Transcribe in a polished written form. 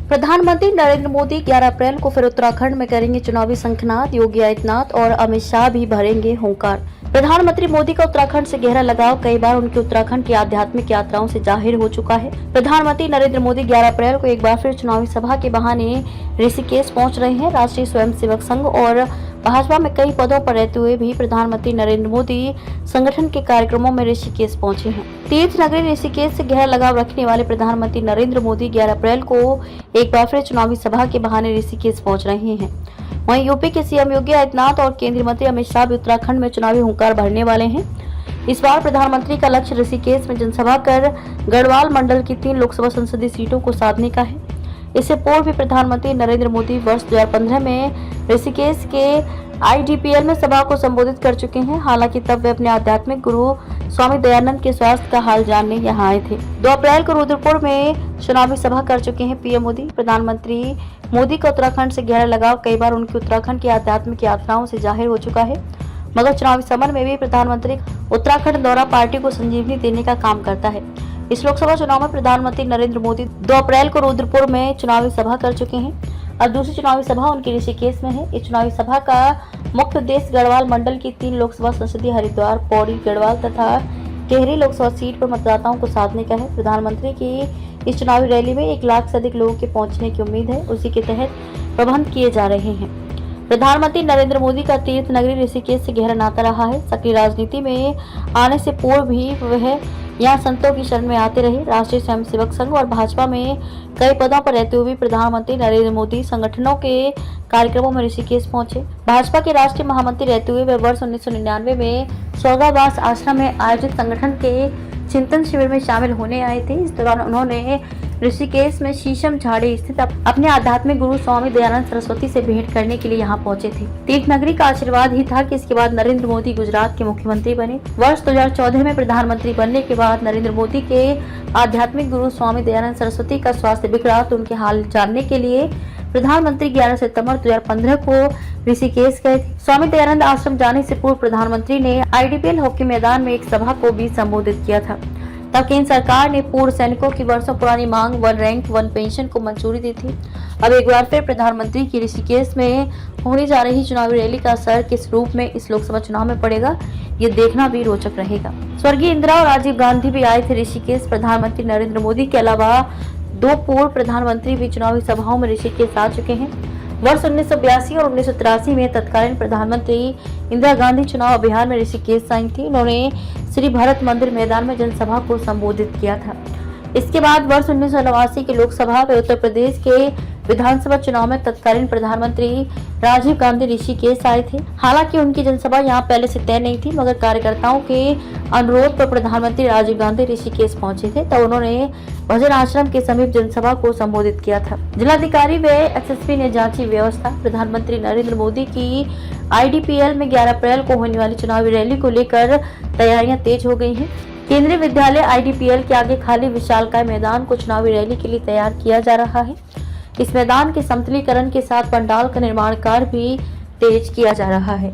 प्रधानमंत्री नरेंद्र मोदी 11 अप्रैल को फिर उत्तराखंड में करेंगे चुनावी शंखनाद। योगी आदित्यनाथ और अमित शाह भी भरेंगे हुंकार। प्रधानमंत्री मोदी का उत्तराखंड से गहरा लगाव कई बार उनकी उत्तराखंड की आध्यात्मिक यात्राओं से जाहिर हो चुका है। प्रधानमंत्री नरेंद्र मोदी 11 अप्रैल को एक बार फिर चुनावी सभा के बहाने ऋषिकेश पहुंच रहे हैं। राष्ट्रीय स्वयंसेवक संघ और भाजपा में कई पदों पर रहते हुए भी प्रधानमंत्री नरेंद्र मोदी संगठन के कार्यक्रमों में ऋषिकेश पहुंचे हैं। तीर्थ नगरी ऋषिकेश से गहरा लगाव रखने वाले प्रधानमंत्री नरेंद्र मोदी 11 अप्रैल को एक बार फिर चुनावी सभा के बहाने ऋषिकेश पहुंच रहे हैं। वहीं यूपी के सीएम योगी आदित्यनाथ और केंद्रीय मंत्री अमित शाह भी उत्तराखंड में चुनावी हुंकार भरने वाले हैं। इस बार प्रधानमंत्री का लक्ष्य ऋषिकेश में जनसभा कर गढ़वाल मंडल की 3 लोकसभा संसदीय सीटों को साधने का है। इससे पूर्व भी प्रधानमंत्री नरेंद्र मोदी वर्ष 2015 में ऋषिकेश के IDPL में सभा को संबोधित कर चुके हैं। हालांकि तब वे अपने आध्यात्मिक गुरु स्वामी दयानंद के स्वास्थ्य का हाल जानने यहां आए थे। 2 अप्रैल को रुद्रपुर में चुनावी सभा कर चुके हैं पीएम मोदी। प्रधानमंत्री मोदी का उत्तराखंड से गहरा लगाव कई बार उनकी उत्तराखंड की आध्यात्मिक यात्राओं से जाहिर हो चुका है, मगर चुनावी समर में भी प्रधानमंत्री उत्तराखंड दौरा पार्टी को संजीवनी देने का काम करता है। इस लोकसभा चुनाव में प्रधानमंत्री नरेंद्र मोदी 2 अप्रैल को रुद्रपुर में चुनावी सभा कर चुके हैं और दूसरी चुनावी सभा उनकी ऋषिकेश में है। इस चुनावी सभा का मुख्य उद्देश्य गढ़वाल मंडल की 3 लोकसभा संसदीय हरिद्वार, पौड़ी, गढ़वाल तथा टिहरी लोकसभा सीट पर मतदाताओं को साधने का है। प्रधानमंत्री की इस चुनावी रैली में 1 लाख से अधिक लोगों के पहुंचने की उम्मीद है। उसी के तहत प्रबंध किए जा रहे हैं। प्रधानमंत्री नरेंद्र मोदी का तीर्थ नगरी ऋषिकेश से गहरा नाता रहा है। सक्रिय राजनीति में आने से पूर्व भी वह यहाँ संतों की शरण में आते रहे। राष्ट्रीय स्वयंसेवक संघ और भाजपा में कई पदों पर रहते हुए भी प्रधानमंत्री नरेंद्र मोदी संगठनों के कार्यक्रमों में ऋषिकेश पहुंचे। भाजपा के राष्ट्रीय महामंत्री रहते हुए वे वर्ष 1999 में स्वर्गावास आश्रम में आयोजित संगठन के चिंतन शिविर में शामिल होने आए थे। इस दौरान उन्होंने ऋषिकेश में शीशम झाड़ी स्थित अपने आध्यात्मिक गुरु स्वामी दयानंद सरस्वती से भेंट करने के लिए यहाँ पहुंचे थे। तीर्थ नगरी का आशीर्वाद ही था कि इसके बाद नरेंद्र मोदी गुजरात के मुख्यमंत्री बने। वर्ष 2014 में प्रधानमंत्री बनने के बाद नरेंद्र मोदी के आध्यात्मिक गुरु स्वामी दयानंद सरस्वती का स्वास्थ्य बिगड़ा तो उनके हाल जानने के लिए प्रधानमंत्री 11 सितंबर 2015 को ऋषिकेश गए थे। स्वामी दयानंद आश्रम जाने से पूर्व प्रधानमंत्री ने IDPL हॉकी मैदान में एक सभा को भी संबोधित किया था। तब केंद्र सरकार ने पूर्व सैनिकों की वर्षों पुरानी मांग 1 रैंक 1 पेंशन को मंजूरी दी थी। अब एक बार फिर प्रधानमंत्री की ऋषिकेश में होने जा रही चुनावी रैली का असर किस रूप में इस लोकसभा चुनाव में पड़ेगा, ये देखना भी रोचक रहेगा। स्वर्गीय इंदिरा और राजीव गांधी भी आए थे ऋषिकेश। प्रधानमंत्री नरेंद्र मोदी के अलावा 2 पूर्व प्रधानमंत्री भी चुनावी सभाओं में ऋषिकेश आ चुके हैं। वर्ष 1982 और 1983 में तत्कालीन प्रधानमंत्री इंदिरा गांधी चुनाव अभियान में ऋषिकेश आई थी। उन्होंने श्री भारत मंदिर मैदान में जनसभा को संबोधित किया था। इसके बाद वर्ष 1989 के लोकसभा व उत्तर प्रदेश के विधानसभा चुनाव में तत्कालीन प्रधानमंत्री राजीव गांधी ऋषिकेश आए थे। हालांकि उनकी जनसभा यहां पहले से तय नहीं थी, मगर कार्यकर्ताओं के अनुरोध पर प्रधानमंत्री राजीव गांधी ऋषिकेश पहुंचे थे। तब उन्होंने भजन आश्रम के समीप जनसभा को संबोधित किया था। जिलाधिकारी व SSP ने जांची व्यवस्था। प्रधानमंत्री नरेंद्र मोदी की IDPL में 11 अप्रैल को होने वाली चुनावी रैली को लेकर तैयारियां तेज हो गई हैं। केंद्रीय विद्यालय IDPL के आगे खाली विशालकाय मैदान को चुनावी रैली के लिए तैयार किया जा रहा है। इस मैदान के समतलीकरण के साथ पंडाल का निर्माण कार्य भी तेज किया जा रहा है।